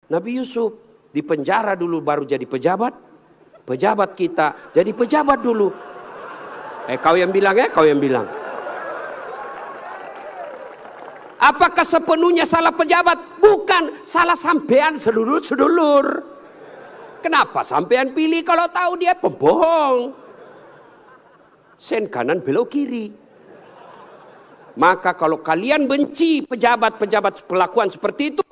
Nabi Yusuf di penjara dulu baru jadi pejabat. Pejabat kita jadi pejabat dulu. Kau yang bilang kau yang bilang. Apakah sepenuhnya salah pejabat? Bukan, salah sampean sedulur-sedulur. Kenapa sampean pilih kalau tahu dia pembohong? Sen kanan belok kiri. Maka kalau kalian benci pejabat-pejabat perlakuan seperti itu,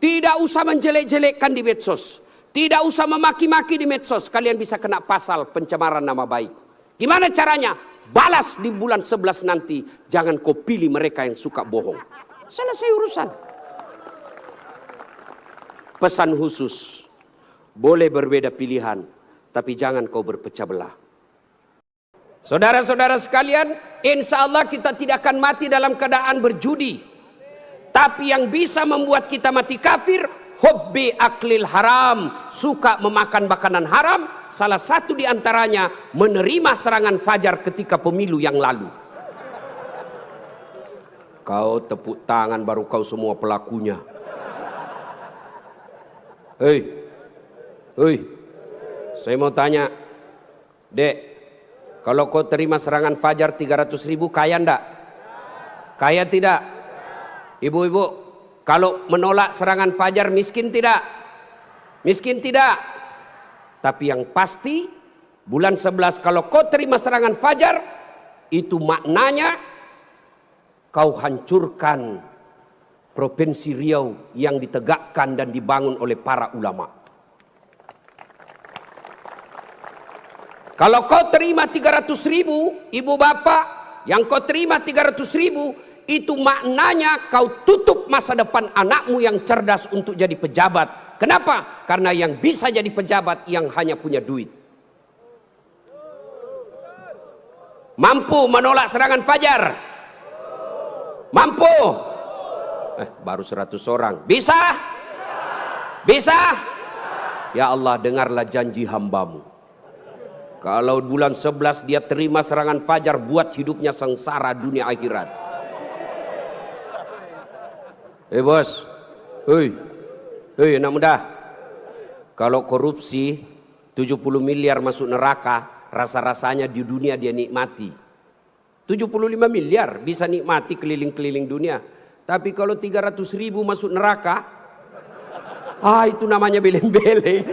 tidak usah menjelek-jelekkan di medsos. Tidak usah memaki-maki di medsos. Kalian bisa kena pasal pencemaran nama baik. Gimana caranya? Balas di bulan 11 nanti. Jangan kau pilih mereka yang suka bohong. Selesai urusan. Pesan khusus. Boleh berbeda pilihan, tapi jangan kau berpecah belah. Saudara-saudara sekalian, insya Allah kita tidak akan mati dalam keadaan berjudi. Tapi yang bisa membuat kita mati kafir, hobbi aklil haram, suka memakan makanan haram. Salah satu diantaranya menerima serangan fajar ketika pemilu yang lalu. Kau tepuk tangan baru kau semua pelakunya. Hei, saya mau tanya, Dek, kalau kau terima serangan fajar 300.000 kaya ndak? Kaya tidak? Ibu-ibu, kalau menolak serangan fajar miskin tidak? Miskin tidak? Tapi yang pasti bulan 11 kalau kau terima serangan fajar, itu maknanya kau hancurkan Provinsi Riau yang ditegakkan dan dibangun oleh para ulama. Kalau kau terima 300.000, ibu bapak, yang kau terima 300.000, itu maknanya kau tutup masa depan anakmu yang cerdas untuk jadi pejabat. Kenapa? Karena yang bisa jadi pejabat yang hanya punya duit. Mampu menolak serangan fajar? Mampu? Baru 100 orang. Bisa? Bisa? Ya Allah, dengarlah janji hambamu. Kalau bulan 11 dia terima serangan fajar, buat hidupnya sengsara dunia akhirat. Bos, anak muda, kalau korupsi 70 miliar masuk neraka, rasa-rasanya di dunia dia nikmati. 75 miliar bisa nikmati keliling-keliling dunia. Tapi kalau 300.000 masuk neraka, itu namanya beleng-beleng.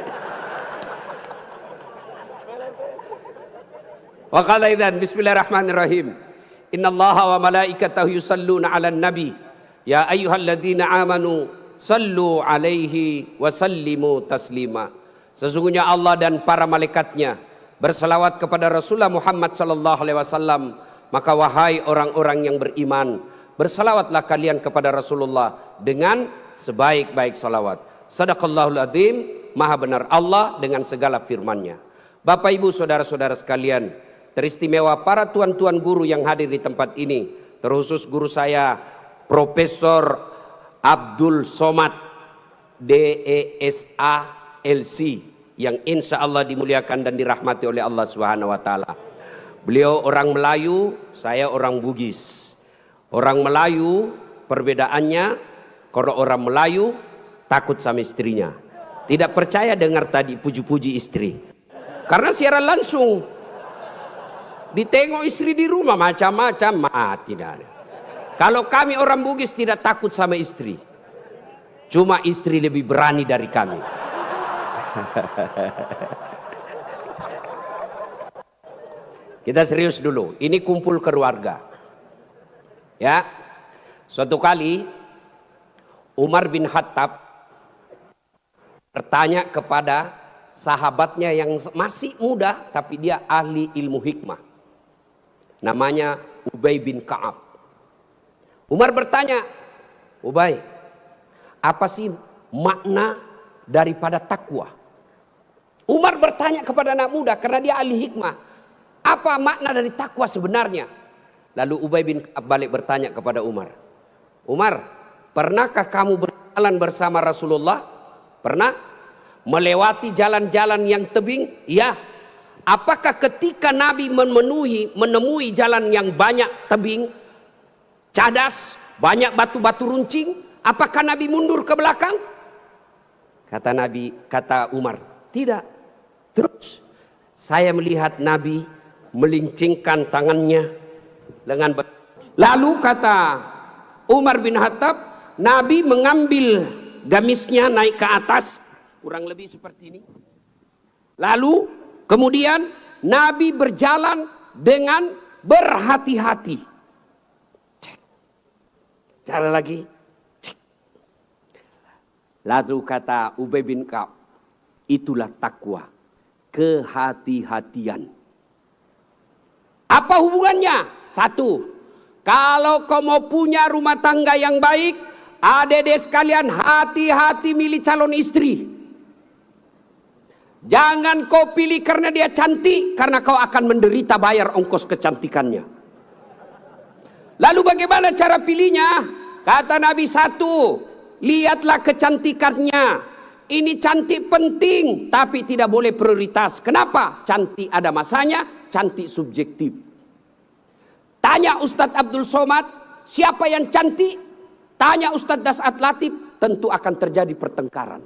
Wa qala idzan bismillahirrahmanirrahim. Innallaha wa malaikatahu yusalluna 'alan nabi. Ya ayyuhalladzina amanu sallu 'alaihi wa sallimu taslima. Sesungguhnya Allah dan para malaikatnya berselawat kepada Rasulullah Muhammad sallallahu alaihi wasallam. Maka wahai orang-orang yang beriman, bersalawatlah kalian kepada Rasulullah dengan sebaik-baik salawat. Sadaqallahul azim, maha benar Allah dengan segala firman-Nya. Bapak Ibu saudara-saudara sekalian, teristimewa para tuan-tuan guru yang hadir di tempat ini, terkhusus guru saya Profesor Abdul Somad DESA LC yang insya Allah dimuliakan dan dirahmati oleh Allah Subhanahu wa taala. Beliau orang Melayu, saya orang Bugis. Orang Melayu perbedaannya, kalau orang Melayu takut sama istrinya, tidak percaya dengar tadi puji-puji istri, karena siaran langsung ditengok istri di rumah macam-macam, tidak ada. Kalau kami orang Bugis tidak takut sama istri, cuma istri lebih berani dari kami. Kita serius dulu, ini kumpul keluarga. Ya, suatu kali Umar bin Khattab bertanya kepada sahabatnya yang masih muda tapi dia ahli ilmu hikmah, namanya Ubay bin Ka'ab. Umar bertanya, Ubay, apa sih makna daripada takwa? Umar bertanya kepada anak muda karena dia ahli hikmah, apa makna dari takwa sebenarnya? Lalu Ubay bin Ka'ab balik bertanya kepada Umar, Umar, pernahkah kamu berjalan bersama Rasulullah? Pernah? Melewati jalan-jalan yang tebing? Ya. Apakah ketika Nabi menemui jalan yang banyak tebing, cadas, banyak batu-batu runcing, apakah Nabi mundur ke belakang? Kata Nabi, kata Umar, tidak. Terus saya melihat Nabi melincingkan tangannya lengan. Lalu kata Umar bin Khattab, Nabi mengambil gamisnya naik ke atas, kurang lebih seperti ini. Lalu kemudian Nabi berjalan dengan berhati-hati. Cara lagi. Lalu kata Ubay bin Ka'ab, itulah takwa, kehati-hatian. Apa hubungannya? Satu, kalau kau mau punya rumah tangga yang baik, adik-adik sekalian, hati-hati milih calon istri. Jangan kau pilih karena dia cantik, karena kau akan menderita bayar ongkos kecantikannya. Lalu bagaimana cara pilihnya? Kata Nabi, satu, lihatlah kecantikannya. Ini cantik penting, tapi tidak boleh prioritas. Kenapa? Cantik ada masanya, cantik subjektif. Tanya Ustadz Abdul Somad, siapa yang cantik? Tanya Ustadz Das'at Latif, tentu akan terjadi pertengkaran.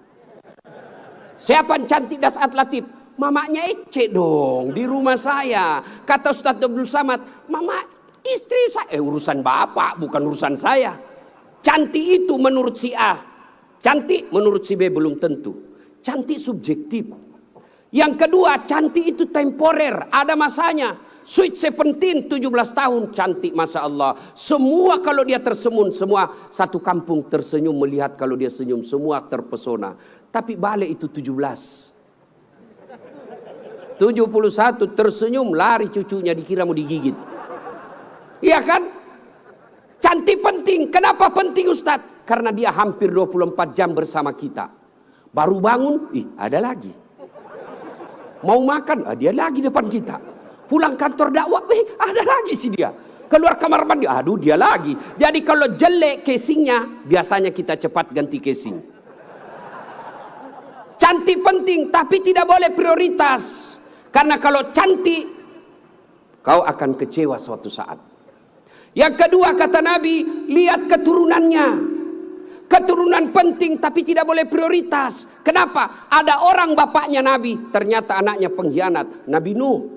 Siapa yang cantik Das'at Latif? Mamanya Ece dong, di rumah saya. Kata Ustadz Abdul Somad, mama istri saya. Urusan bapak, bukan urusan saya. Cantik itu menurut si A, cantik menurut si B belum tentu. Cantik subjektif. Yang kedua, cantik itu temporer, ada masanya. Sweet 17, 17 tahun, cantik Masya Allah. Semua kalau dia tersenyum, semua satu kampung tersenyum melihat kalau dia senyum, semua terpesona. Tapi balik itu 17. 71 tersenyum, lari cucunya dikira mau digigit. Iya kan? Cantik penting. Kenapa penting Ustadz? Karena dia hampir 24 jam bersama kita. Baru bangun, ada lagi. Mau makan, dia lagi depan kita. Pulang kantor dakwah, ada lagi sih dia. Keluar kamar mandi, aduh dia lagi. Jadi kalau jelek casingnya, biasanya kita cepat ganti casing. Cantik penting, tapi tidak boleh prioritas. Karena kalau cantik, kau akan kecewa suatu saat. Yang kedua kata Nabi, lihat keturunannya. Keturunan penting tapi tidak boleh prioritas. Kenapa? Ada orang bapaknya Nabi, ternyata anaknya pengkhianat. Nabi Nuh.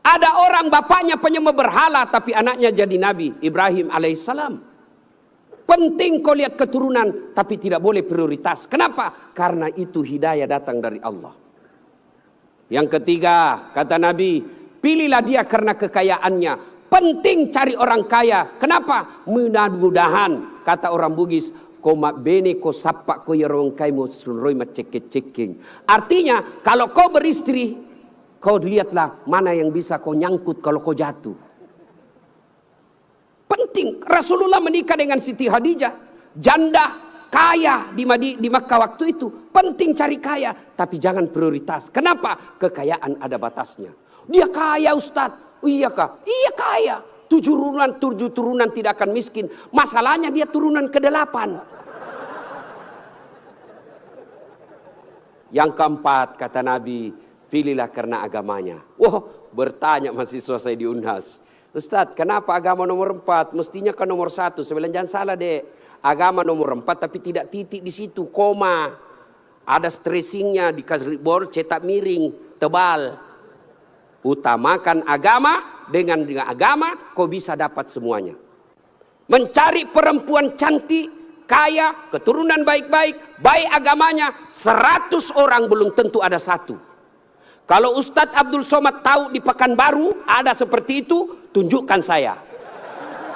Ada orang bapaknya penyembah berhala tapi anaknya jadi Nabi Ibrahim alaihissalam. Penting kau lihat keturunan tapi tidak boleh prioritas. Kenapa? Karena itu hidayah datang dari Allah. Yang ketiga kata Nabi, pilihlah dia karena kekayaannya. Penting cari orang kaya. Kenapa? Mudah-mudahan kata orang Bugis, koma bene ko sapa ko yarong kai mo sulroi macek-ceking. Artinya kalau kau beristri, kau lihatlah mana yang bisa kau nyangkut kalau kau jatuh. Penting. Rasulullah menikah dengan Siti Khadijah, janda kaya di Makkah waktu itu. Penting cari kaya, tapi jangan prioritas. Kenapa? Kekayaan ada batasnya. Dia kaya Ustadz. Iya kah? Iya kaya. 7 turunan tidak akan miskin. Masalahnya dia turunan ke-8. Yang keempat kata Nabi, pilihlah karena agamanya. Wah, bertanya mahasiswa saya di Unhas. Ustadz, kenapa agama nomor 4? Mestinya kan nomor 1. Saya bilang jangan salah dek. Agama nomor 4 tapi tidak titik di situ, koma. Ada stressingnya, dikasih board cetak miring, tebal. Utamakan agama, dengan agama kau bisa dapat semuanya. Mencari perempuan cantik, kaya, keturunan baik-baik, baik agamanya, 100 orang belum tentu ada 1. Kalau Ustadz Abdul Somad tahu di Pekanbaru ada seperti itu, tunjukkan saya.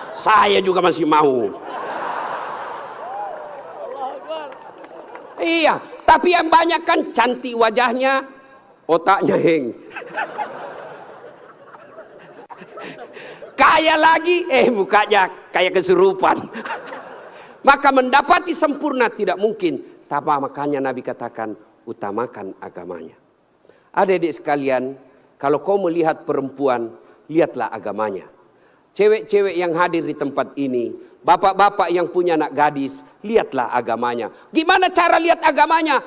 Saya juga masih mau. Iya, tapi yang banyak kan cantik wajahnya, otaknya heng. Kaya lagi, mukanya kayak kesurupan. Maka mendapati sempurna tidak mungkin. Tapi makanya Nabi katakan, utamakan agamanya. Adik-adik sekalian, kalau kau melihat perempuan, lihatlah agamanya. Cewek-cewek yang hadir di tempat ini, bapak-bapak yang punya anak gadis, lihatlah agamanya. Gimana cara lihat agamanya?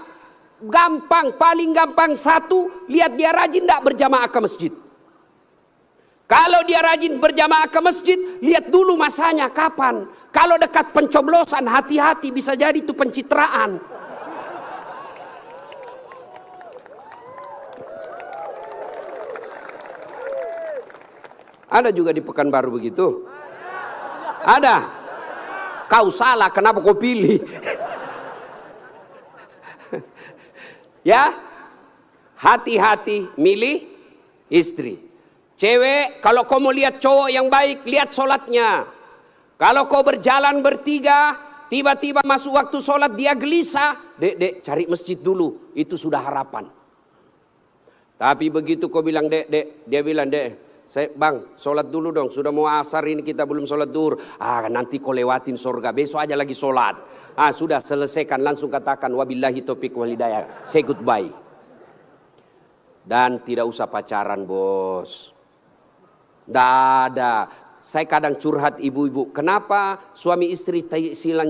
Gampang, paling gampang. 1, lihat dia rajin tidak berjamaah ke masjid. Kalau dia rajin berjamaah ke masjid, lihat dulu masanya kapan. Kalau dekat pencoblosan, hati-hati, bisa jadi itu pencitraan. Ada juga di Pekanbaru begitu? Ada? Kau salah, kenapa kau pilih? Ya, hati-hati milih istri. Cewek, kalau kau mau lihat cowok yang baik, lihat sholatnya. Kalau kau berjalan bertiga, tiba-tiba masuk waktu sholat dia gelisah, dek, cari masjid dulu, itu sudah harapan. Tapi begitu kau bilang dek, dia bilang bang, sholat dulu dong, sudah mau asar ini kita belum sholat duhur. Nanti kau lewatin surga, besok aja lagi sholat. Sudah selesaikan, langsung katakan wabillahi taufiq wal hidayah, say goodbye. Dan tidak usah pacaran, bos. Tidak ada. Saya kadang curhat ibu-ibu, kenapa suami istri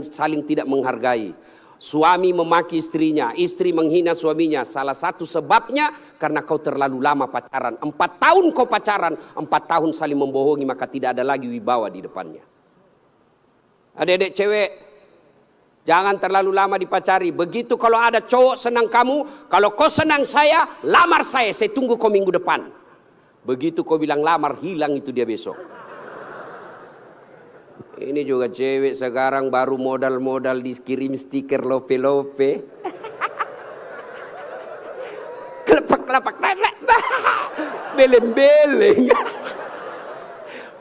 saling tidak menghargai? Suami memaki istrinya, istri menghina suaminya. Salah satu sebabnya karena kau terlalu lama pacaran. 4 tahun kau pacaran, 4 tahun saling membohongi, maka tidak ada lagi wibawa di depannya. Adik-adik cewek, jangan terlalu lama dipacari. Begitu kalau ada cowok senang kamu, kalau kau senang saya, lamar saya tunggu kau minggu depan. Begitu kau bilang lamar, hilang itu dia besok. Ini juga cewek sekarang baru modal-modal dikirim stiker lope-lope. Kelepak-kelepak, beleng-beleng.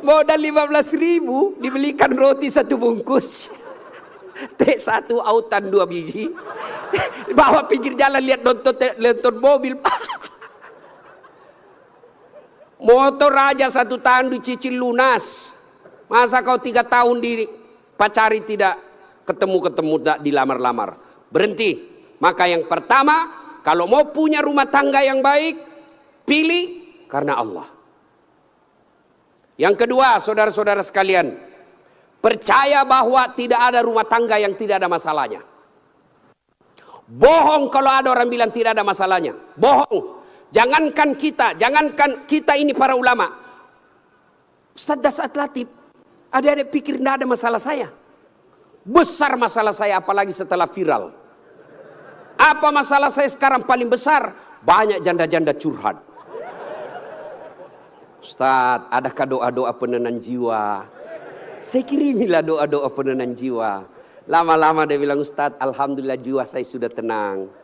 Modal 15.000 dibelikan roti 1 bungkus. Teh 1 autan 2 biji. Bawa pinggir jalan lihat nonton mobil. Motor aja 1 tahun dicicil lunas. Masa kau 3 tahun dipacari tidak ketemu dilamar-lamar. Berhenti. Maka yang pertama, kalau mau punya rumah tangga yang baik, pilih karena Allah. Yang kedua, saudara-saudara sekalian, percaya bahwa tidak ada rumah tangga yang tidak ada masalahnya. Bohong kalau ada orang bilang tidak ada masalahnya. Bohong. Jangankan kita ini para ulama. Ustaz Dasat Latif, adik-adik pikir tidak ada masalah saya. Besar masalah saya, apalagi setelah viral. Apa masalah saya sekarang paling besar? Banyak janda-janda curhat. Ustaz, adakah doa-doa penenang jiwa? Saya kirimilah doa-doa penenang jiwa. Lama-lama dia bilang, Ustaz, alhamdulillah jiwa saya sudah tenang.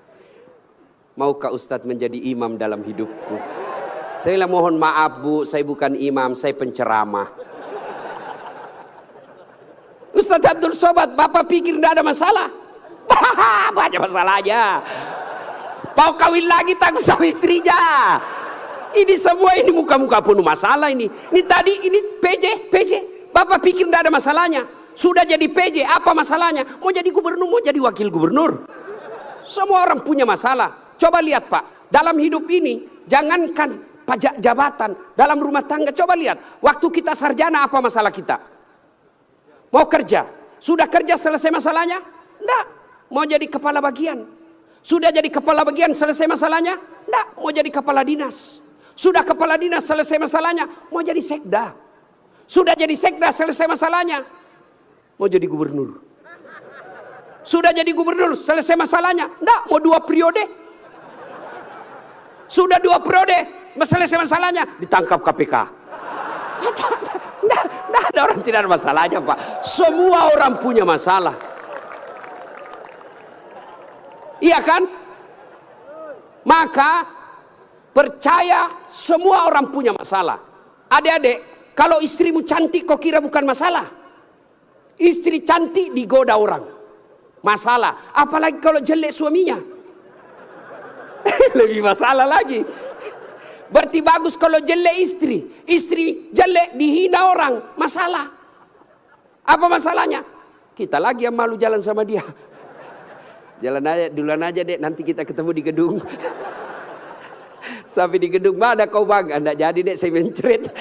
Maukah Ustadz menjadi imam dalam hidupku? Saya bilang, mohon maaf bu, saya bukan imam, saya penceramah. Ustadz Abdul Somad, bapak pikir tidak ada masalah? Banyak masalah aja. Mau kawin lagi takut sama istrinya. Ini semua ini muka-muka penuh masalah ini. Ini tadi ini PJ. Bapak pikir tidak ada masalahnya. Sudah jadi PJ, apa masalahnya? Mau jadi gubernur, mau jadi wakil gubernur. Semua orang punya masalah. Coba lihat Pak, dalam hidup ini jangankan pajak jabatan, dalam rumah tangga coba lihat. Waktu kita sarjana apa masalah kita? Mau kerja, sudah kerja selesai masalahnya? Enggak. Mau jadi kepala bagian, sudah jadi kepala bagian selesai masalahnya? Enggak. Mau jadi kepala dinas, sudah kepala dinas selesai masalahnya? Mau jadi sekda, sudah jadi sekda selesai masalahnya? Mau jadi gubernur, sudah jadi gubernur selesai masalahnya? Enggak. Mau 2 periode? Sudah 2 periode, selesai masalahnya, ditangkap KPK. Nggak ada orang tidak ada masalahnya Pak. Semua orang punya masalah. Iya kan? Maka percaya semua orang punya masalah. Adik-adik, kalau istrimu cantik kau kira bukan masalah? Istri cantik digoda orang, masalah. Apalagi kalau jelek suaminya. Lebih masalah lagi. Berarti bagus kalau jelek istri jelek dihina orang, masalah. Apa masalahnya? Kita lagi yang malu jalan sama dia. Jalan aja, duluan aja dek, nanti kita ketemu di gedung. Sampai di gedung, mana kau bang? Anda jadi dek, saya mencret.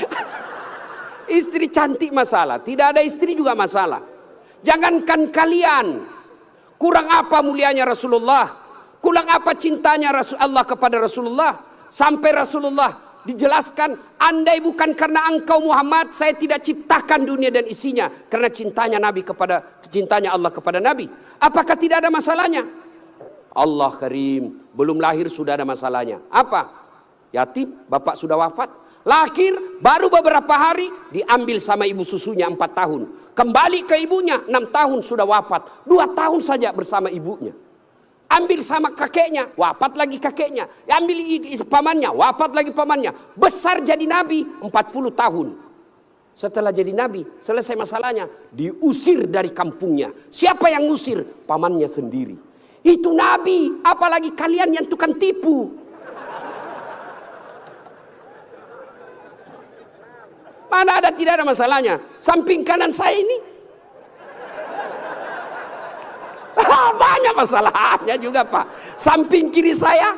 Istri cantik masalah, tidak ada istri juga masalah. Jangankan kalian, kurang apa mulianya Rasulullah? Kurang apa cintanya Allah kepada Rasulullah? Sampai Rasulullah dijelaskan, andai bukan karena engkau Muhammad, saya tidak ciptakan dunia dan isinya. Karena cintanya Allah kepada Nabi. Apakah tidak ada masalahnya? Allah Karim, belum lahir sudah ada masalahnya. Apa? Yatim, bapak sudah wafat. Lahir, baru beberapa hari, diambil sama ibu susunya 4 tahun. Kembali ke ibunya, 6 tahun sudah wafat. 2 tahun saja bersama ibunya. Ambil sama kakeknya, wafat lagi kakeknya. Ambil pamannya, wafat lagi pamannya. Besar jadi nabi 40 tahun. Setelah jadi nabi, selesai masalahnya, diusir dari kampungnya. Siapa yang ngusir? Pamannya sendiri. Itu nabi, apalagi kalian yang tukang tipu. Mana ada, tidak ada masalahnya. Samping kanan saya ini banyak masalahnya juga Pak. Samping kiri saya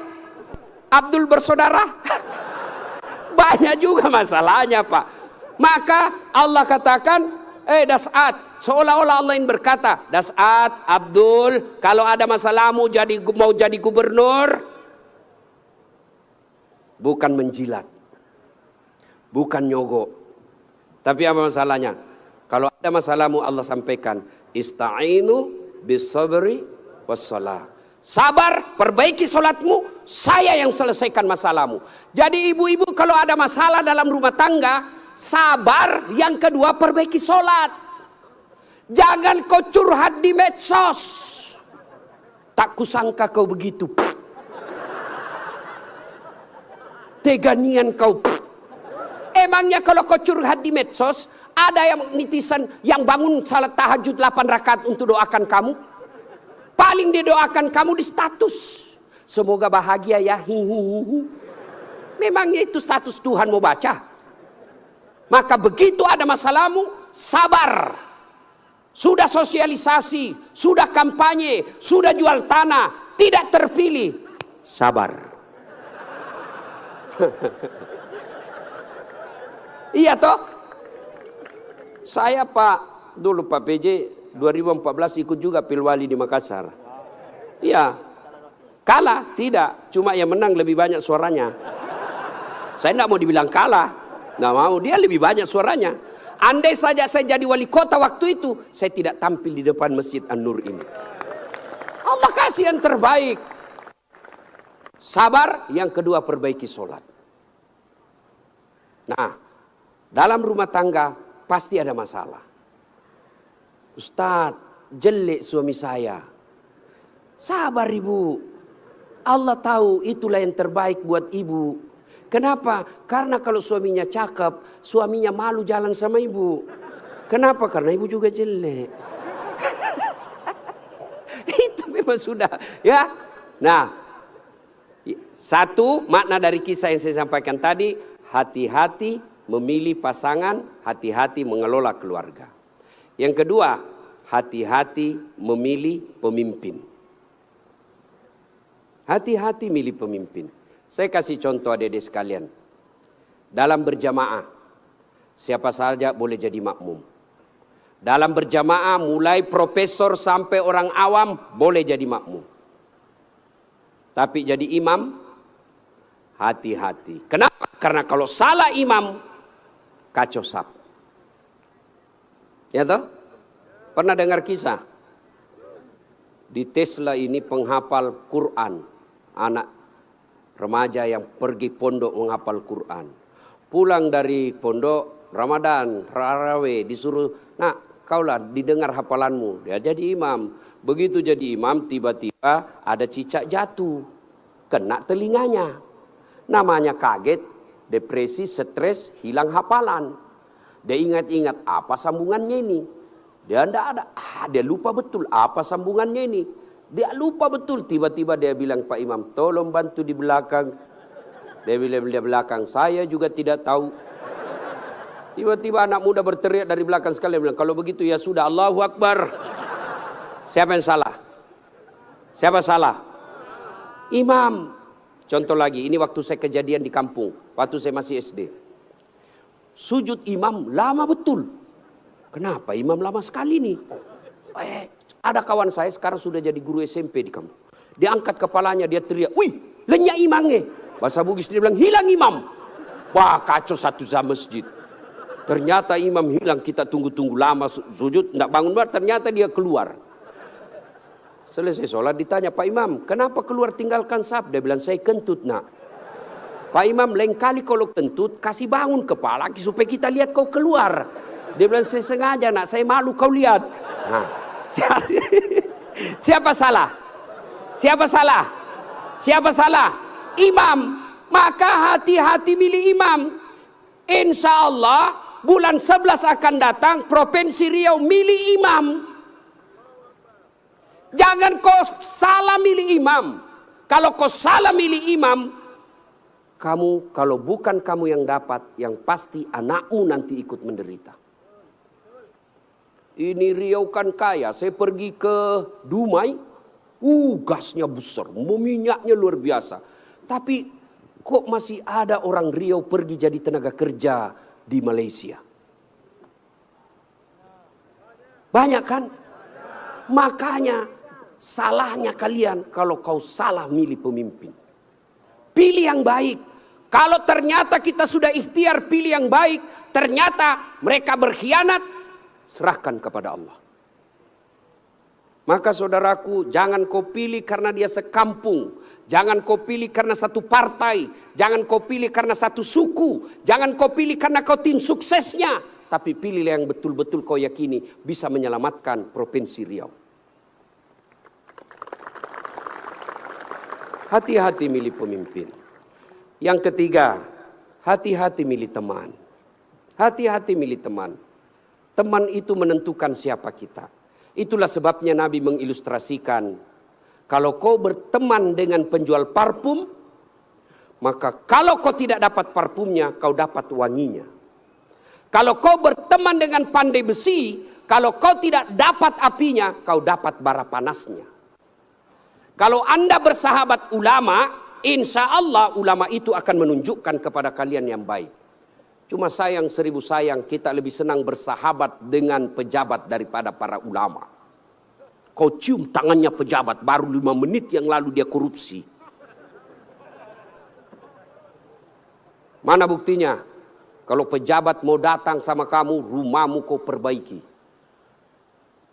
Abdul bersaudara banyak juga masalahnya Pak. Maka Allah katakan, Das'at, seolah-olah Allah yang berkata, Das'at, Abdul, kalau ada masalahmu mau jadi gubernur, bukan menjilat, bukan nyogok, tapi apa masalahnya? Kalau ada masalahmu Allah sampaikan, ista'inu bisabri wassalah. Sabar, perbaiki solatmu, saya yang selesaikan masalahmu. Jadi ibu-ibu kalau ada masalah dalam rumah tangga, sabar. Yang kedua, perbaiki solat. Jangan kau curhat di medsos. Tak kusangka kau begitu. Teganian kau. Emangnya kalau kau curhat di medsos, ada yang netizen yang bangun salat tahajud 8 rakaat untuk doakan kamu? Paling dia doakan kamu di status. Semoga bahagia ya. Hihihi. Memangnya itu status Tuhan mau baca? Maka begitu ada masalahmu, sabar. Sudah sosialisasi, sudah kampanye, sudah jual tanah, tidak terpilih. Sabar. Iya toh? Saya dulu Pak PJ 2014 ikut juga Pilwali di Makassar. Iya. Kalah? Tidak. Cuma yang menang lebih banyak suaranya. Saya tidak mau dibilang kalah. Nggak mau. Dia lebih banyak suaranya. Andai saja saya jadi wali kota waktu itu, saya tidak tampil di depan Masjid An-Nur ini. Allah kasih yang terbaik. Sabar. Yang kedua, perbaiki sholat. Nah, dalam rumah tangga pasti ada masalah. Ustadz, jelek suami saya. Sabar ibu. Allah tahu itulah yang terbaik buat ibu. Kenapa? Karena kalau suaminya cakep, suaminya malu jalan sama ibu. Kenapa? Karena ibu juga jelek. Itu memang sudah. Ya. Nah, satu makna dari kisah yang saya sampaikan tadi, hati-hati memilih pasangan, hati-hati mengelola keluarga. Yang kedua, hati-hati memilih pemimpin. Hati-hati milih pemimpin. Saya kasih contoh adik-adik sekalian. Dalam berjamaah, siapa saja boleh jadi makmum. Dalam berjamaah, mulai profesor sampai orang awam boleh jadi makmum. Tapi jadi imam, hati-hati. Kenapa? Karena kalau salah imam, kacau sap. Ya toh? Pernah dengar kisah? Di Tesla ini penghafal Quran. Anak remaja yang pergi pondok menghafal Quran. Pulang dari pondok, Ramadan, Tarawih, disuruh, nak kaulah didengar hafalanmu. Dia jadi imam. Begitu jadi imam, tiba-tiba ada cicak jatuh. Kena telinganya. Namanya kaget, depresi, stres, hilang hafalan. Dia ingat-ingat apa sambungannya ini. Dia tidak ada. Dia lupa betul apa sambungannya ini. Dia lupa betul. Tiba-tiba dia bilang, Pak Imam, tolong bantu di belakang. Dia bilang di belakang, saya juga tidak tahu. Tiba-tiba anak muda berteriak dari belakang sekali. Dia bilang, kalau begitu ya sudah, Allahu Akbar. Siapa yang salah? Siapa salah? Imam. Contoh lagi, ini waktu saya kejadian di kampung. Waktu saya masih SD. Sujud imam lama betul. Kenapa imam lama sekali nih? Ada kawan saya sekarang sudah jadi guru SMP di kampung. Dia angkat kepalanya, dia teriak, wih, lenyap imamnya. Bahasa Bugis dia bilang, hilang imam. Wah, kacau satu jam masjid. Ternyata imam hilang, kita tunggu-tunggu lama sujud, tidak bangun, ternyata dia keluar. Selesai sholat ditanya, Pak Imam, kenapa keluar tinggalkan saf? Dia bilang, saya kentut nak. Pak Imam, lain kali kalau kentut, kasih bangun kepala supaya kita lihat kau keluar. Dia bilang, saya sengaja nak, saya malu kau lihat. Nah, siapa salah? Siapa salah? Siapa salah? Imam. Maka hati-hati milih imam. Insya Allah bulan 11 akan datang, Provinsi Riau milih imam. Jangan kau salah milih imam. Kalau kau salah milih imam, kamu kalau bukan kamu yang dapat, yang pasti anakmu nanti ikut menderita. Ini Riau kan kaya. Saya pergi ke Dumai, gasnya besar, minyaknya luar biasa. Tapi kok masih ada orang Riau pergi jadi tenaga kerja di Malaysia? Banyak kan? Makanya salahnya kalian kalau kau salah milih pemimpin. Pilih yang baik. Kalau ternyata kita sudah ikhtiar pilih yang baik, ternyata mereka berkhianat, serahkan kepada Allah. Maka saudaraku, jangan kau pilih karena dia sekampung. Jangan kau pilih karena satu partai. Jangan kau pilih karena satu suku. Jangan kau pilih karena kau tim suksesnya. Tapi pilihlah yang betul-betul kau yakini bisa menyelamatkan Provinsi Riau. Hati-hati milih pemimpin. Yang ketiga, hati-hati milih teman. Hati-hati milih teman. Teman itu menentukan siapa kita. Itulah sebabnya Nabi mengilustrasikan, kalau kau berteman dengan penjual parfum, maka kalau kau tidak dapat parfumnya, kau dapat wanginya. Kalau kau berteman dengan pandai besi, kalau kau tidak dapat apinya, kau dapat bara panasnya. Kalau Anda bersahabat ulama, insya Allah ulama itu akan menunjukkan kepada kalian yang baik. Cuma sayang 1000 sayang, kita lebih senang bersahabat dengan pejabat daripada para ulama. Kau cium tangannya pejabat, baru 5 menit yang lalu dia korupsi. Mana buktinya? Kalau pejabat mau datang sama kamu, rumahmu kau perbaiki.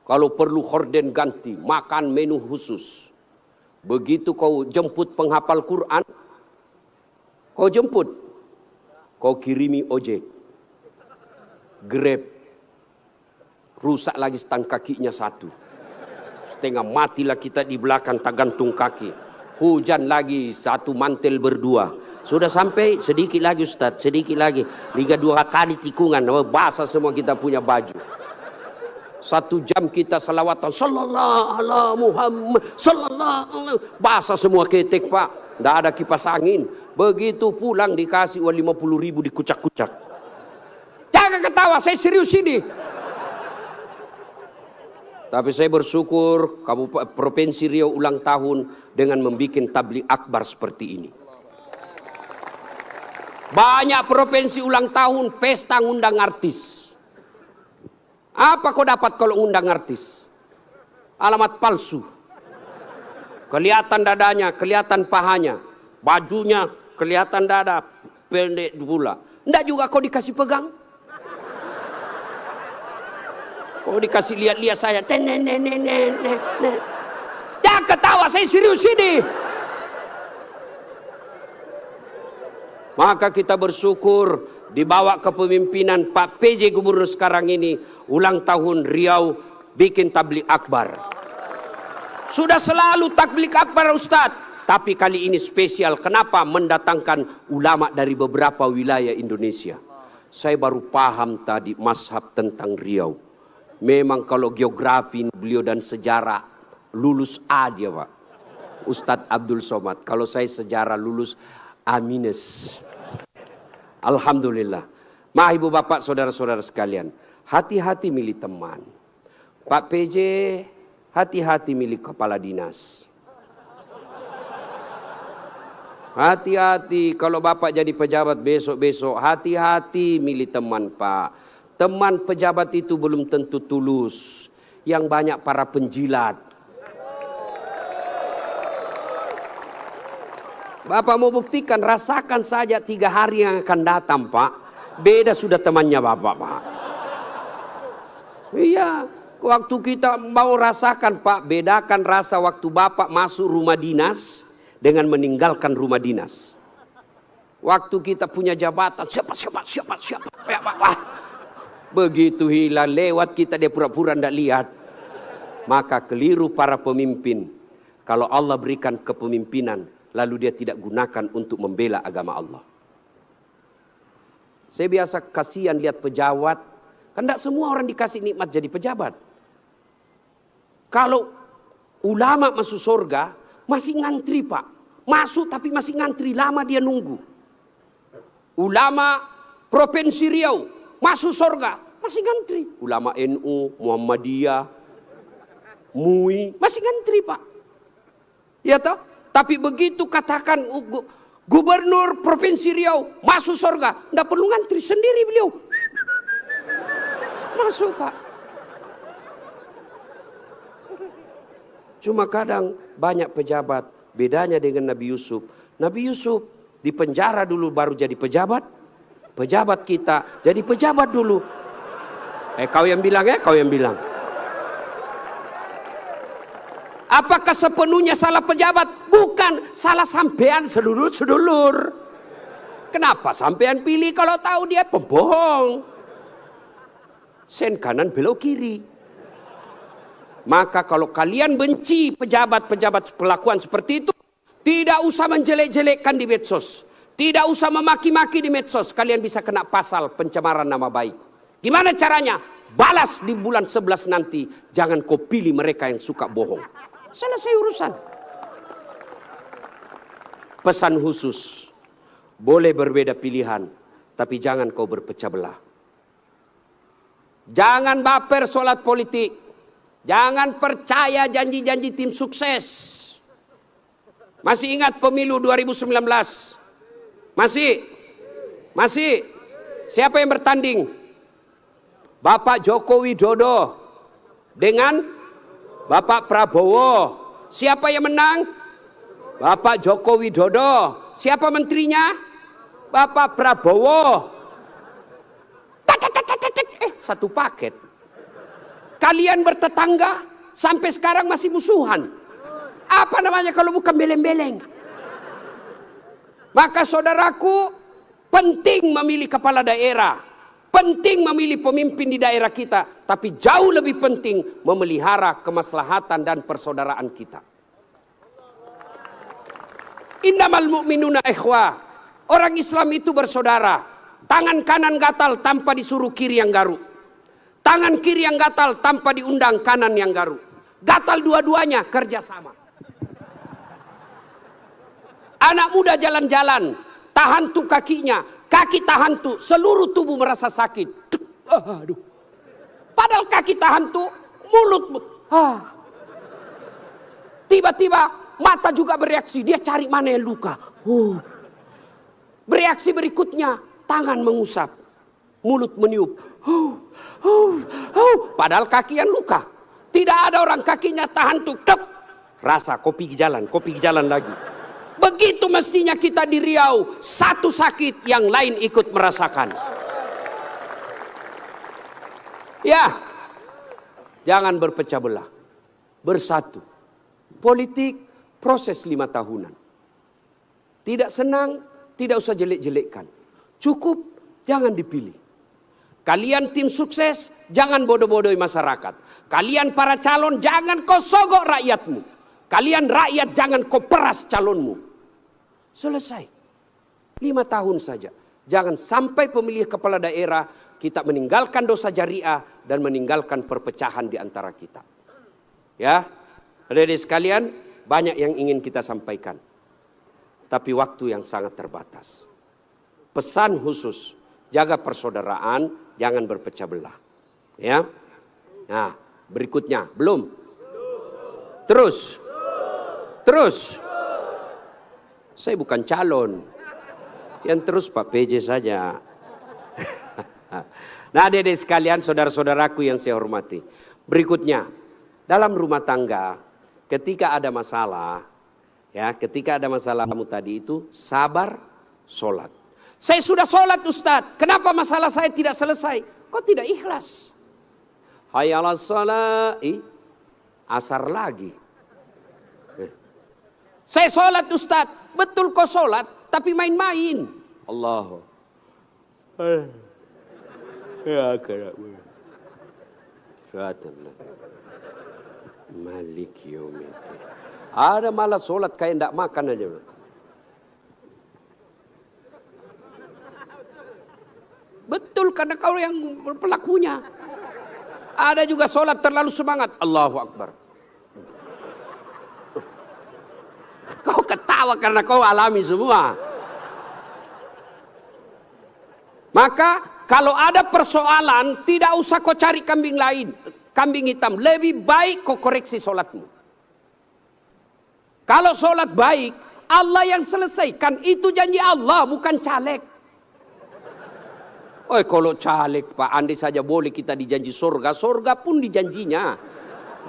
Kalau perlu horden ganti, makan menu khusus. Begitu kau jemput penghafal Quran, kau jemput. Kau kirimi ojek, Grab, rusak lagi stang kakinya satu. Setengah matilah kita di belakang tak gantung kaki. Hujan lagi satu mantel berdua. Sudah sampai sedikit lagi Ustaz, sedikit lagi. 2 kali tikungan, basah semua kita punya baju. 1 jam kita salawatan, sallallahu ala Muhammad, sallallahu ala, basah semua ketek Pak. Tidak ada kipas angin. Begitu pulang dikasih uang 50.000 dikucak-kucak. Jangan ketawa, saya serius ini. Tapi saya bersyukur Provinsi Riau ulang tahun dengan membuat tabligh akbar seperti ini. Banyak provinsi ulang tahun pesta ngundang artis. Apa kau dapat kalau ngundang artis? Alamat palsu. Kelihatan dadanya, kelihatan pahanya, bajunya kelihatan dada, pendek pula. Enggak juga kau dikasih pegang. Kau dikasih lihat-lihat saya. Jangan ketawa, saya serius ini. Maka kita bersyukur dibawa kepemimpinan Pak PJ Gubernur sekarang ini, ulang tahun Riau bikin tabligh akbar. Sudah selalu tabligh akbar Ustadz, tapi kali ini spesial. Kenapa? Mendatangkan ulama dari beberapa wilayah Indonesia. Saya baru paham tadi mazhab tentang Riau. Memang kalau geografi beliau dan sejarah lulus A dia Pak, Ustadz Abdul Somad. Kalau saya sejarah lulus A-. Alhamdulillah. Mah ibu bapak saudara-saudara sekalian, hati-hati milih teman. Pak PJ, hati-hati milih kepala dinas. Hati-hati kalau bapak jadi pejabat besok-besok, hati-hati milih teman Pak. Teman pejabat itu belum tentu tulus. Yang banyak para penjilat. Bapak mau buktikan, rasakan saja 3 hari yang akan datang, Pak. Beda sudah temannya Bapak, Pak. Iya, waktu kita mau rasakan, Pak, bedakan rasa waktu Bapak masuk rumah dinas dengan meninggalkan rumah dinas. Waktu kita punya jabatan, siapa. Wah, begitu hilang lewat kita, dia pura-pura tidak lihat. Maka keliru para pemimpin. Kalau Allah berikan kepemimpinan, lalu dia tidak gunakan untuk membela agama Allah. Saya biasa kasihan lihat pejabat. Kan tidak semua orang dikasih nikmat jadi pejabat. Kalau ulama masuk surga, masih ngantri, Pak. Masuk tapi masih ngantri, lama dia nunggu. Ulama Provinsi Riau masuk surga, masih ngantri. Ulama NU, Muhammadiyah, MUI, masih ngantri, Pak. Ya toh? Tapi begitu katakan Gubernur Provinsi Riau masuk surga, tidak perlu ngantri, sendiri beliau masuk, Pak. Cuma kadang banyak pejabat, bedanya dengan Nabi Yusuf. Nabi Yusuf di penjara dulu baru jadi pejabat. Pejabat kita jadi pejabat dulu. Kau yang bilang kau yang bilang. Apakah sepenuhnya salah pejabat? Bukan, salah sampean sedulur-sedulur. Kenapa sampean pilih kalau tahu dia pembohong? Sen kanan belok kiri. Maka kalau kalian benci pejabat-pejabat perlakuan seperti itu, tidak usah menjelek-jelekkan di medsos. Tidak usah memaki-maki di medsos. Kalian bisa kena pasal pencemaran nama baik. Gimana caranya? Balas di bulan 11 nanti. Jangan kau pilih mereka yang suka bohong. Selesai urusan. Pesan khusus. Boleh berbeda pilihan, tapi jangan kau berpecah belah. Jangan baper solat politik. Jangan percaya janji-janji tim sukses. Masih ingat pemilu 2019? Masih. Siapa yang bertanding? Bapak Joko Widodo dengan Bapak Prabowo. Siapa yang menang? Bapak Joko Widodo. Siapa menterinya? Bapak Prabowo. Satu paket. Kalian bertetangga sampai sekarang masih musuhan. Apa namanya kalau bukan beleng-beleng? Maka saudaraku, penting memilih kepala daerah. Penting memilih pemimpin di daerah kita. Tapi jauh lebih penting memelihara kemaslahatan dan persaudaraan kita. Innamal mu'minuna ikhwah. Orang Islam itu bersaudara. Tangan kanan gatal tanpa disuruh kiri yang garuk. Tangan kiri yang gatal tanpa diundang kanan yang garuk. Gatal dua-duanya kerjasama. Anak muda jalan-jalan, tahan tuh kakinya, kaki tahan tuh, seluruh tubuh merasa sakit. Aduh. Padahal kaki tahan tuh, mulut. Tiba-tiba mata juga bereaksi, dia cari mana yang luka. Bereaksi berikutnya, tangan mengusap, mulut meniup. Padahal kaki yang luka. Tidak ada orang kakinya tahan tuh, rasa kopi jalan lagi. Begitu mestinya kita di Riau, satu sakit yang lain ikut merasakan. Ya, jangan berpecah belah, bersatu. Politik proses 5 tahunan. Tidak senang, tidak usah jelek-jelekkan. Cukup, jangan dipilih. Kalian tim sukses, jangan bodoh-bodohi masyarakat. Kalian para calon, jangan kau sogok rakyatmu. Kalian rakyat, jangan kau peras calonmu. Selesai. 5 tahun saja. Jangan sampai pemilih kepala daerah kita meninggalkan dosa jariah dan meninggalkan perpecahan di antara kita. Ya, adik-adik sekalian, banyak yang ingin kita sampaikan. Tapi waktu yang sangat terbatas. Pesan khusus, jaga persaudaraan, jangan berpecah belah. Ya. Nah, berikutnya, belum. Terus. Saya bukan calon. Yang terus Pak PJ saja. Nah, adik-adik sekalian, saudara-saudaraku yang saya hormati. Berikutnya, dalam rumah tangga, ketika ada masalah, Ya, ketika ada masalahmu tadi itu sabar, sholat. Saya sudah sholat Ustadz, kenapa masalah saya tidak selesai? Kok tidak ikhlas? Hayya 'alas shalah, asar lagi. Saya sholat Ustadz, betul kok sholat, tapi main-main. Allah. Ya kerabu. Malik yaumiddin. Ada malah sholat kayak tidak makan aja. Betul, karena kau yang pelakunya. Ada juga sholat terlalu semangat. Allahu Akbar. Kau ketawa karena kau alami semua. Maka kalau ada persoalan, tidak usah kau cari kambing lain, kambing hitam. Lebih baik kau koreksi sholatmu. Kalau sholat baik, Allah yang selesaikan. Itu janji Allah, bukan caleg. Oh, kalau caleg Pak, andai saja boleh kita dijanji surga. Surga pun dijanjinya.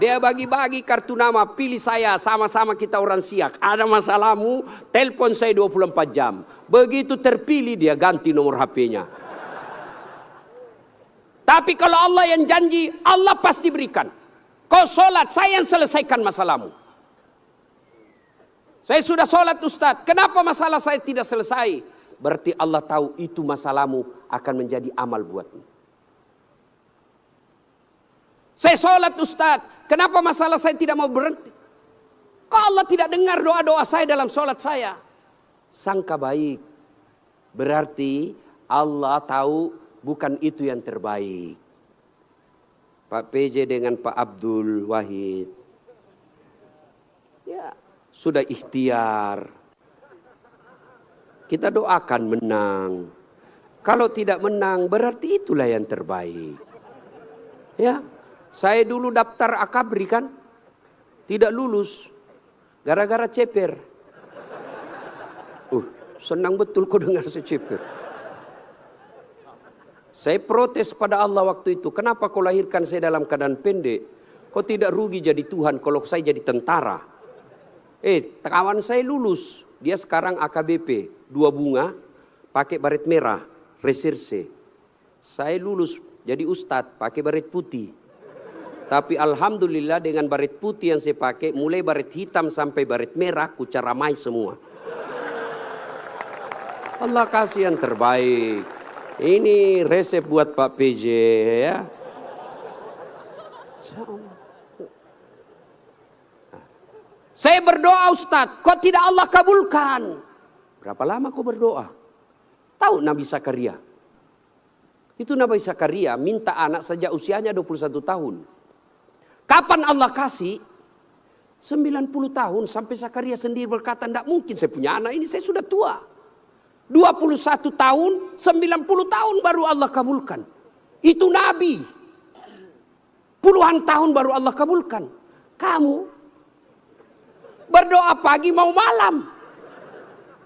Dia bagi-bagi kartu nama, pilih saya, sama-sama kita orang Siak. Ada masalahmu, telepon saya 24 jam. Begitu terpilih dia ganti nomor HP-nya. Tapi kalau Allah yang janji, Allah pasti berikan. Kau sholat, saya yang selesaikan masalahmu. Saya sudah sholat Ustadz, kenapa masalah saya tidak selesai? Berarti Allah tahu itu masalahmu akan menjadi amal buatmu. Saya sholat Ustadz, kenapa masalah saya tidak mau berhenti? Kok Allah tidak dengar doa-doa saya dalam sholat saya? Sangka baik. Berarti Allah tahu bukan itu yang terbaik. Pak PJ dengan Pak Abdul Wahid. Ya, sudah ikhtiar. Kita doakan menang. Kalau tidak menang berarti itulah yang terbaik. Ya, saya dulu daftar akabri kan, tidak lulus gara-gara ceper. Senang betul kau dengar saya ceper. Saya protes pada Allah waktu itu. Kenapa kau lahirkan saya dalam keadaan pendek? Kau tidak rugi jadi Tuhan kalau saya jadi tentara. Kawan saya lulus. Dia sekarang AKBP. 2 bunga. Pakai baret merah. Reserse. Saya lulus jadi ustadz. Pakai baret putih. Tapi alhamdulillah dengan baret putih yang saya pakai. Mulai baret hitam sampai baret merah. Ku caramai semua. Allah kasih yang terbaik. Ini resep buat Pak PJ ya. Saya berdoa Ustadz, kok tidak Allah kabulkan? Berapa lama kau berdoa? Tahu Nabi Zakaria? Itu Nabi Zakaria minta anak sejak usianya 21 tahun. Kapan Allah kasih? 90 tahun sampai Zakaria sendiri berkata, tidak mungkin saya punya anak ini, saya sudah tua. 21 tahun, 90 tahun baru Allah kabulkan. Itu Nabi. Puluhan tahun baru Allah kabulkan. Kamu berdoa pagi mau malam.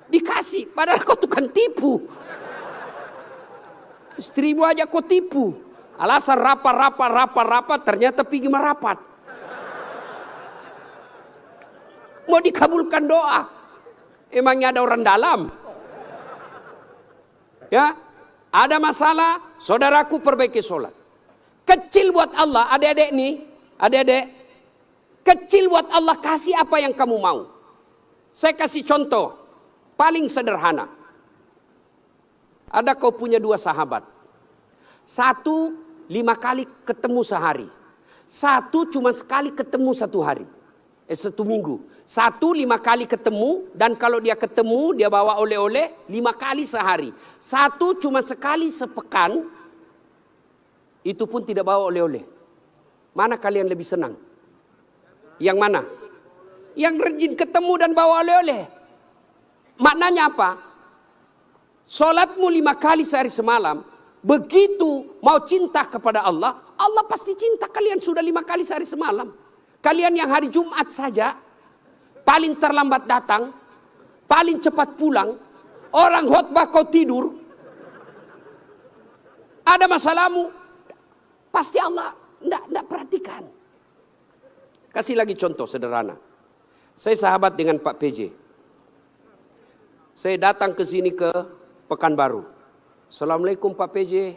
Dikasih, padahal kau tukang tipu. Istrimu aja kau tipu. Alasan rapat, ternyata pergi merapat. Mau dikabulkan doa. Emangnya ada orang dalam? Ya, ada masalah, saudaraku perbaiki sholat. Kecil buat Allah, adik-adik nih, adik-adik. Kecil buat Allah, kasih apa yang kamu mau. Saya kasih contoh, paling sederhana. Ada kau punya 2 sahabat. 1 5 kali ketemu sehari. 1 cuma sekali ketemu 1 hari. 1 minggu. 1 5 kali ketemu, dan kalau dia ketemu dia bawa oleh-oleh 5 kali sehari. 1 cuma sekali sepekan, itu pun tidak bawa oleh-oleh. Mana kalian lebih senang? Yang mana? Yang rajin ketemu dan bawa oleh-oleh. Maknanya apa? Solatmu 5 kali sehari semalam, begitu mau cinta kepada Allah, Allah pasti cinta kalian sudah 5 kali sehari semalam. Kalian yang hari Jumat saja paling terlambat datang, paling cepat pulang, orang khotbah kau tidur. Ada masalahmu, pasti Allah tidak perhatikan. Kasih lagi contoh sederhana. Saya sahabat dengan Pak PJ. Saya datang ke sini ke Pekanbaru. Assalamualaikum Pak PJ.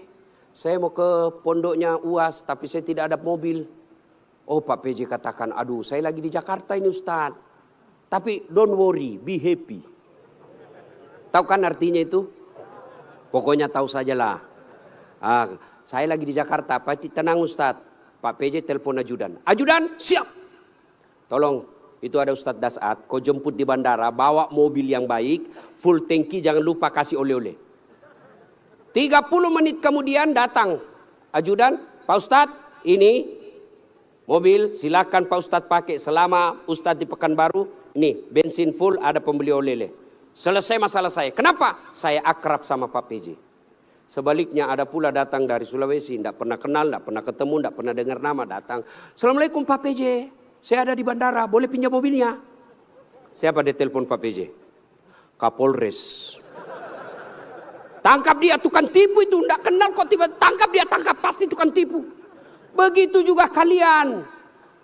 Saya mau ke pondoknya UAS tapi saya tidak ada mobil. Oh Pak PJ katakan, aduh saya lagi di Jakarta ini Ustaz. Tapi don't worry, be happy. Tahu kan artinya itu? Pokoknya tahu sajalah. Saya lagi di Jakarta, Pak tenang Ustaz. Pak PJ telepon ajudan. Ajudan siap. Tolong. Itu ada Ustadz Dasat, kau jemput di bandara, bawa mobil yang baik, full tangki, jangan lupa kasih oleh-oleh. 30 menit kemudian datang ajudan, Pak Ustadz ini mobil silakan Pak Ustadz pakai selama Ustadz di Pekanbaru, ini bensin full ada pembeli oleh-oleh. Selesai masalah saya, kenapa? Saya akrab sama Pak PJ. Sebaliknya ada pula datang dari Sulawesi, tidak pernah kenal, tidak pernah ketemu, tidak pernah dengar nama, datang. Assalamualaikum Pak PJ. Saya ada di bandara, boleh pinjam mobilnya? Siapa dia telepon Pak PJ? Kapolres. Tangkap dia, tukang tipu itu. Tidak kenal kok tiba tangkap dia, tangkap pasti tukang tipu. Begitu juga kalian.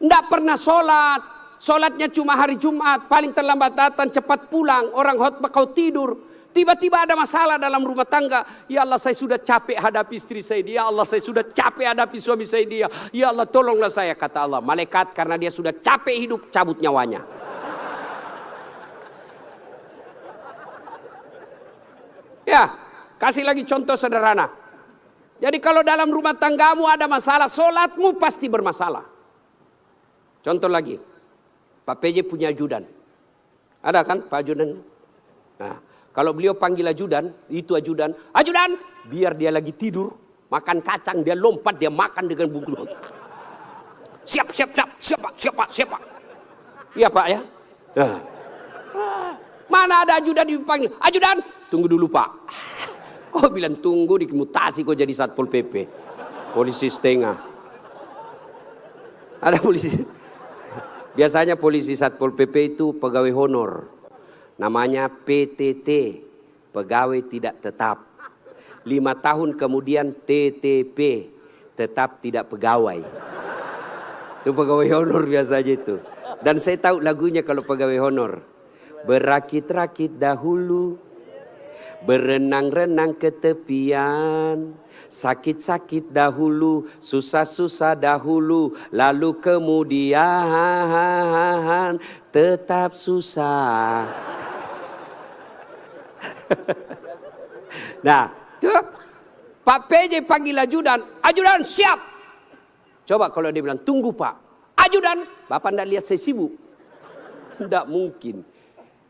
Tidak pernah sholat. Sholatnya cuma hari Jumat. Paling terlambat datang, cepat pulang. Orang khotbah kau tidur. Tiba-tiba ada masalah dalam rumah tangga. Ya Allah saya sudah capek hadapi istri saya. Ya Allah saya sudah capek hadapi suami saya dia. Ya Allah tolonglah saya, kata Allah. Malaikat karena dia sudah capek hidup, cabut nyawanya. Ya, kasih lagi contoh sederhana. Jadi kalau dalam rumah tanggamu ada masalah, sholatmu pasti bermasalah. Contoh lagi. Pak PJ punya ajudan. Ada kan Pak ajudan? Nah. Kalau beliau panggil ajudan, itu ajudan, ajudan, biar dia lagi tidur, makan kacang, dia lompat, dia makan dengan bungkus. Siap, siap, siap, siap, Pak, siap, Pak, siap, Pak. Iya, Pak, ya. Nah. Mana ada ajudan dipanggil, ajudan, tunggu dulu, Pak. Kau bilang tunggu, dimutasi kau jadi Satpol PP. Polisi setengah. Ada polisi. Biasanya polisi Satpol PP itu pegawai honor. Namanya PTT, pegawai tidak tetap. 5 tahun kemudian TTP, tetap tidak pegawai. Itu pegawai honor biasa aja itu. Dan saya tahu lagunya kalau pegawai honor. Berakit-rakit dahulu, berenang-renang ke tepian. Sakit-sakit dahulu, susah-susah dahulu, lalu kemudian tetap susah. Nah, tuh Pak PJ panggil ajudan, ajudan siap. Coba kalau dia bilang tunggu Pak, ajudan, Bapak tidak lihat saya sibuk. Tidak mungkin.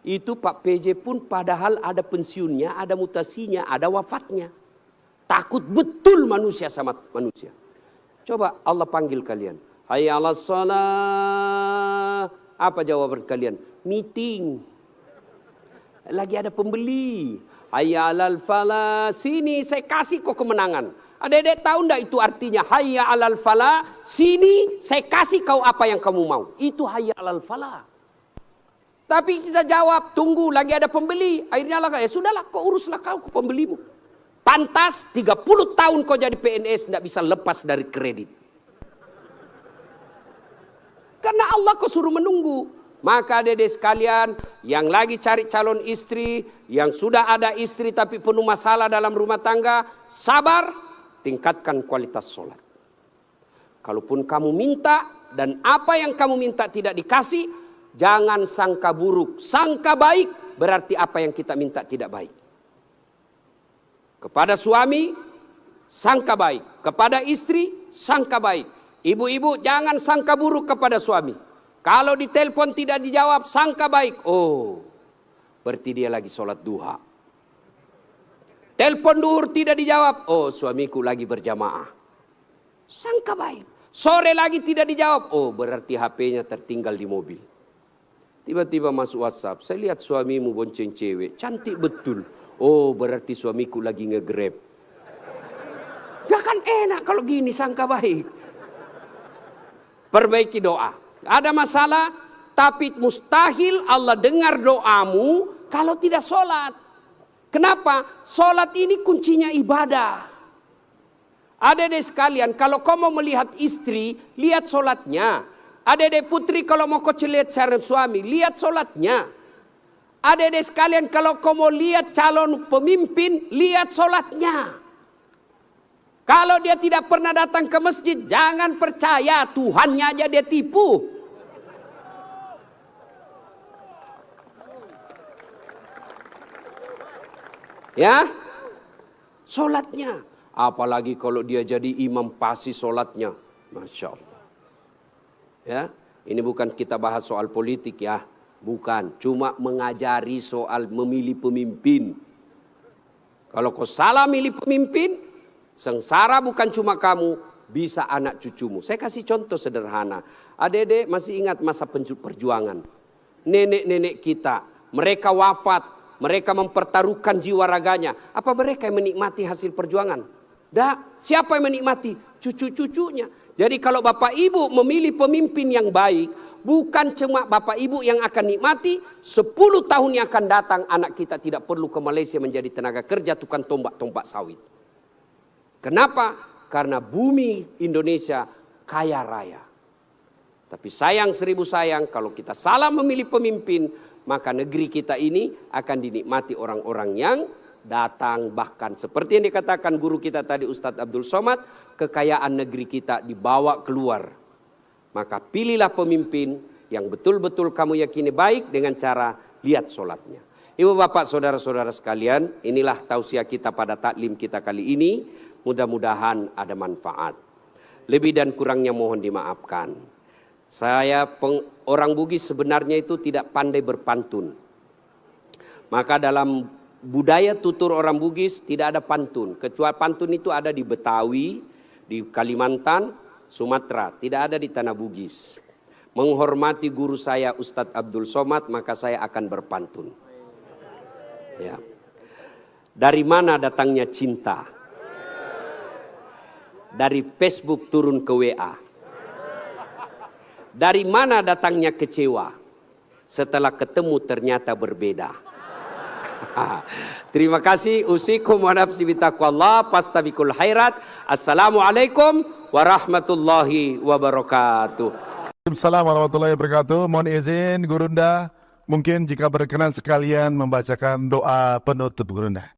Itu Pak PJ pun padahal ada pensiunnya, ada mutasinya, ada wafatnya. Takut betul manusia sama manusia. Coba Allah panggil kalian. Hayya 'alas shalah. Apa jawaban kalian? Meeting. Lagi ada pembeli. Hayya 'alal falah. Sini saya kasih kau kemenangan. Adik-adik tahu enggak itu artinya? Hayya 'alal falah. Sini saya kasih kau apa yang kamu mau. Itu hayya 'alal falah. Tapi kita jawab, tunggu lagi ada pembeli. Akhirnya lah, ya sudahlah kau uruslah kau pembelimu. Pantas 30 tahun kau jadi PNS tidak bisa lepas dari kredit. Karena Allah kau suruh menunggu. Maka adik-adik sekalian yang lagi cari calon istri, yang sudah ada istri tapi penuh masalah dalam rumah tangga, sabar, tingkatkan kualitas sholat. Kalaupun kamu minta dan apa yang kamu minta tidak dikasih, jangan sangka buruk, sangka baik, berarti apa yang kita minta tidak baik. Kepada suami, sangka baik. Kepada istri, sangka baik. Ibu-ibu jangan sangka buruk kepada suami. Kalau ditelepon tidak dijawab, sangka baik. Oh, berarti dia lagi sholat duha. Telepon duhur tidak dijawab. Oh, suamiku lagi berjamaah. Sangka baik. Sore lagi tidak dijawab. Oh, berarti HP-nya tertinggal di mobil. Tiba-tiba masuk WhatsApp. Saya lihat suamimu bonceng cewek. Cantik betul. Oh, berarti suamiku lagi nge-grab. Gak kan enak kalau gini sangka baik. Perbaiki doa. Ada masalah, tapi mustahil Allah dengar doamu kalau tidak sholat. Kenapa? Sholat ini kuncinya ibadah. Adik-adik sekalian, kalau kau mau melihat istri, lihat sholatnya. Adik-adik putri kalau mau kau lihat calon suami, lihat sholatnya. Adik-adik sekalian kalau kau mau lihat calon pemimpin, lihat sholatnya. Kalau dia tidak pernah datang ke masjid, jangan percaya, Tuhannya aja dia tipu. Ya, sholatnya. Apalagi kalau dia jadi imam pasti sholatnya. Masya Allah. Ya, ini bukan kita bahas soal politik ya. Bukan, cuma mengajari soal memilih pemimpin. Kalau kau salah milih pemimpin, sengsara bukan cuma kamu, bisa anak cucumu. Saya kasih contoh sederhana. Adik-adik masih ingat masa perjuangan. Nenek-nenek kita, mereka wafat, mereka mempertaruhkan jiwa raganya. Apa mereka yang menikmati hasil perjuangan? Dah, siapa yang menikmati? Cucu-cucunya. Jadi kalau bapak ibu memilih pemimpin yang baik, bukan cuma bapak ibu yang akan nikmati, 10 tahun yang akan datang anak kita tidak perlu ke Malaysia menjadi tenaga kerja tukang tombak-tombak sawit. Kenapa? Karena bumi Indonesia kaya raya. Tapi sayang 1000 sayang kalau kita salah memilih pemimpin, maka negeri kita ini akan dinikmati orang-orang yang datang. Bahkan seperti yang dikatakan guru kita tadi Ustadz Abdul Somad, kekayaan negeri kita dibawa keluar. Maka pilihlah pemimpin yang betul-betul kamu yakini baik dengan cara lihat sholatnya. Ibu bapak saudara-saudara sekalian, inilah tausiah kita pada taklim kita kali ini. Mudah-mudahan ada manfaat. Lebih dan kurangnya mohon dimaafkan. Saya orang Bugis sebenarnya itu tidak pandai berpantun. Maka dalam budaya tutur orang Bugis tidak ada pantun. Kecuali pantun itu ada di Betawi, di Kalimantan, Sumatera. Tidak ada di tanah Bugis. Menghormati guru saya Ustadz Abdul Somad, maka saya akan berpantun. Ya. Dari mana datangnya cinta? Dari Facebook turun ke WA. Dari mana datangnya kecewa? Setelah ketemu ternyata berbeda. Terima kasih. Usikum wa nafsi bitaqwallah fastabiqul khairat. Assalamualaikum warahmatullahi wabarakatuh. Assalamualaikum warahmatullahi wabarakatuh. Mohon izin Gurunda, mungkin jika berkenan sekalian membacakan doa penutup Gurunda.